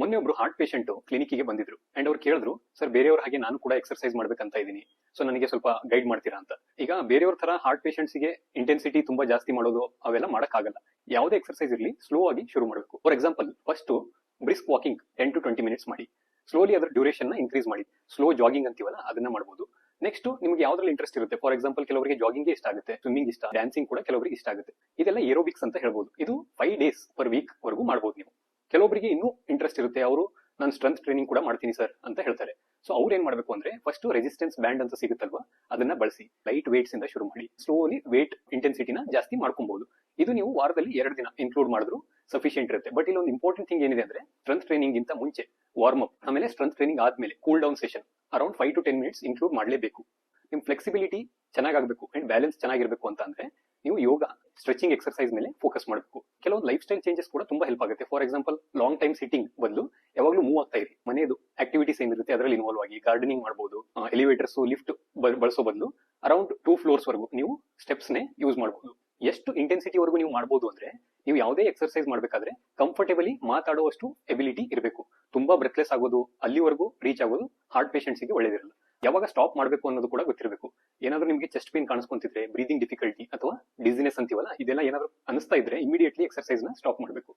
ಮೊನ್ನೆ ಒಬ್ರು heart patient ಕ್ಲಿನಿಕ್ಗೆ ಬಂದಿದ್ರು ಅಂಡ್ ಅವ್ರು ಕೇಳಿದ್ರು, ಸರ್ ಬೇರೆಯವ್ರ ಹಾಗೆ ನಾನು ಕೂಡ ಎಕ್ಸರ್ಸೈಸ್ ಮಾಡ್ಬೇಕಂತ ಇದೀನಿ, ಸೊ ನನಗೆ ಸ್ವಲ್ಪ ಗೈಡ್ ಮಾಡ್ತೀರಾ ಅಂತ. ಈಗ ಬೇರೆಯವ್ರ ತರ ಹಾರ್ಟ್ ಪೇಷಂಟ್ಸ್ ಗೆ ಇಂಟೆನ್ಸಿಟಿ ತುಂಬಾ ಜಾಸ್ತಿ ಮಾಡೋದು ಅವೆಲ್ಲ ಮಾಡಕ್ಕಾಗಲ್ಲ. ಯಾವುದೇ ಎಕ್ಸರ್ಸೈಸ್ ಇರಲಿ ಸ್ಲೋ ಆಗಿ ಶುರು ಮಾಡಬೇಕು. For example, first brisk walking 10 to 20 minutes ಮಾಡಿ, ಸ್ಲೋಲಿ ಅದರ ಡ್ಯೂರೇಷನ್ ನ ಇನ್ಕ್ರೀಸ್ ಮಾಡಿ. ಸ್ಲೋ ಜಾಗಿಂಗ್ ಅಂತೀವಲ್ಲ ಅದನ್ನ ಮಾಡಬಹುದು. ನೆಕ್ಸ್ಟ್ ನಿಮ್ಗೆ ಯಾವ್ದ್ರಲ್ಲಿ ಇಂಟ್ರೆಸ್ಟ್ ಇರುತ್ತೆ. ಫಾರ್ ಎಕ್ಸಾಂಪಲ್, ಕೆಲವರಿಗೆ ಜಾಗಿಂಗ್ ಇಷ್ಟ ಆಗುತ್ತೆ, ಸ್ವಿಮ್ಮಿಂಗ್ ಇಷ್ಟ, ಡ್ಯಾನ್ಸಿಂಗ್ ಕೂಡ ಕೆಲವರಿಗೆ ಇಷ್ಟ ಆಗುತ್ತೆ. ಇದೆಲ್ಲ ಏರೋಬಿಕ್ಸ್ ಅಂತ ಹೇಳ್ಬೋದು. ಇದು 5 days per week ವರೆಗೂ ಮಾಡಬಹುದು ನೀವು. ಕೆಲವೊಬ್ಬರಿಗೆ ಇನ್ನೂ ಇಂಟ್ರೆಸ್ಟ್ ಇರುತ್ತೆ, ಅವರು ನಾನು ಸ್ಟ್ರೆಂತ್ ಟ್ರೈನಿಂಗ್ ಕೂಡ ಮಾಡ್ತೀನಿ ಸರ್ ಅಂತ ಹೇಳ್ತಾರೆ. ಸೊ ಅವ್ರು ಏನ್ ಮಾಡ್ಬೇಕು ಅಂದ್ರೆ, ಫಸ್ಟ್ ರೆಸಿಸ್ಟೆನ್ಸ್ ಬ್ಯಾಂಡ್ ಅಂತ ಸಿಗುತ್ತಲ್ವಾ, ಅದನ್ನ ಬಳಸಿ ಲೈಟ್ ವೇಟ್ಸ್ ಇಂದ ಶುರು ಮಾಡಿ. ಸ್ಲೋಲಿ ವೇಟ್ ಇಂಟೆನ್ಸಿಟಿನ ಜಾಸ್ತಿ ಮಾಡ್ಕೊಬಹುದು. ಇದು ನೀವು ವಾರದಲ್ಲಿ 2 ದಿನ ಇನ್ಕ್ಲೂಡ್ ಮಾಡಿದ್ರು ಸಫಿಶಿಯಂಟ್ ಇರುತ್ತೆ. ಬಟ್ ಇಲ್ಲಿ ಒಂದು ಇಂಪಾರ್ಟೆಂಟ್ ಥಿಂಗ್ ಏನಿದೆ ಅಂದ್ರೆ, ಸ್ಟ್ರೆಂತ್ ಟ್ರೈನಿಂಗ್ ಗಿಂತ ಮುಂಚೆ ವಾರ್ಮ್ ಅಪ್, ಆಮೇಲೆ ಸ್ಟ್ರೆಂತ್ ಟ್ರೈನಿಂಗ್ ಆದ್ಮೇಲೆ cool down session around 5 to 10 minutes include ಮಾಡಲೇಬೇಕು. ನಿಮ್ ಫ್ಲೆಕ್ಸಿಬಿಲಿಟಿ ಚೆನ್ನಾಗಬೇಕು ಅಂಡ್ ಬ್ಯಾಲೆನ್ಸ್ ಚೆನ್ನಾಗಿರ್ಬೇಕು ಅಂತ ಅಂದ್ರೆ ನೀವು ಯೋಗ, ಸ್ಟ್ರೆಚಿಂಗ್ ಎಕ್ಸರ್ಸೈಸ್ ಮೇಲೆ ಫೋಕಸ್ ಮಾಡಬೇಕು. ಕೆಲವೊಂದು ಲೈಫ್ ಸ್ಟೈಲ್ ಚೇಂಜಸ್ ಕೂಡ ತುಂಬಾ ಹೆಲ್ಪ್ ಆಗುತ್ತೆ. For example, long time sitting ಬದಲು ಯಾವಾಗಲೂ ಮೂವ್ ಆಗ್ತಾ ಇರಿ. ಮನೆಯದು ಆಕ್ಟಿವಿಟೀಸ್ ಏನಿರುತ್ತೆ ಅದರಲ್ಲಿ ಇನ್ವಾಲ್ವ್ ಆಗಿ ಗಾರ್ಡನಿಂಗ್ ಮಾಡಬಹುದು. ಎಲಿವೇಟರ್ಸ್, ಲಿಫ್ಟ್ ಬಳಸೋ ಬದಲು ಅರೌಂಡ್ 2 floors ವರೆಗೂ ನೀವು ಸ್ಟೆಪ್ಸ್ ನೇ ಯೂಸ್ ಮಾಡಬಹುದು. ಎಷ್ಟು ಇಂಟೆನ್ಸಿಟಿ ವರೆಗೂ ನೀವು ಮಾಡಬಹುದು ಅಂದ್ರೆ, ನೀವು ಯಾವುದೇ ಎಕ್ಸರ್ಸೈಸ್ ಮಾಡಬೇಕಾದ್ರೆ ಕಂಫರ್ಟೇಬಲಿ ಮಾತಾಡುವಷ್ಟು ಎಬಿಲಿಟಿ ಇರಬೇಕು. ತುಂಬಾ ಬ್ರೆತ್ಲೆಸ್ ಆಗೋದು, ಅಲ್ಲಿವರೆಗೂ ರೀಚ್ ಆಗೋದು ಹಾರ್ಟ್ ಪೇಷಂಟ್ಸ್ ಗೆ ಒಳ್ಳೇದಿರಲ್ಲ. ಯಾವಾಗ ಸ್ಟಾಪ್ ಮಾಡಬೇಕು ಅನ್ನೋದು ಕೂಡ ಗೊತ್ತಿರಬೇಕು. ಏನಾದ್ರೂ ನಿಮಗೆ ಚೆಸ್ಟ್ ಪೇನ್ ಕಾಣಿಸ್ಕೊಂತಿದ್ರೆ, ಬ್ರೀದಿಂಗ್ ಡಿಫಿಕಲ್ಟಿ ಅಥವಾ ಡಿಸಿನೆಸ್ ಅಂತೀವಲ್ಲ, ಇದೆಲ್ಲ ಏನಾದ್ರೂ ಅನಿಸ್ತಾ ಇದ್ರೆ ಇಮಿಡಿಯೇಟ್ಲಿ ಎಕ್ಸರ್ಸೈಸ್ ನ ಸ್ಟಾಪ್ ಮಾಡಬೇಕು.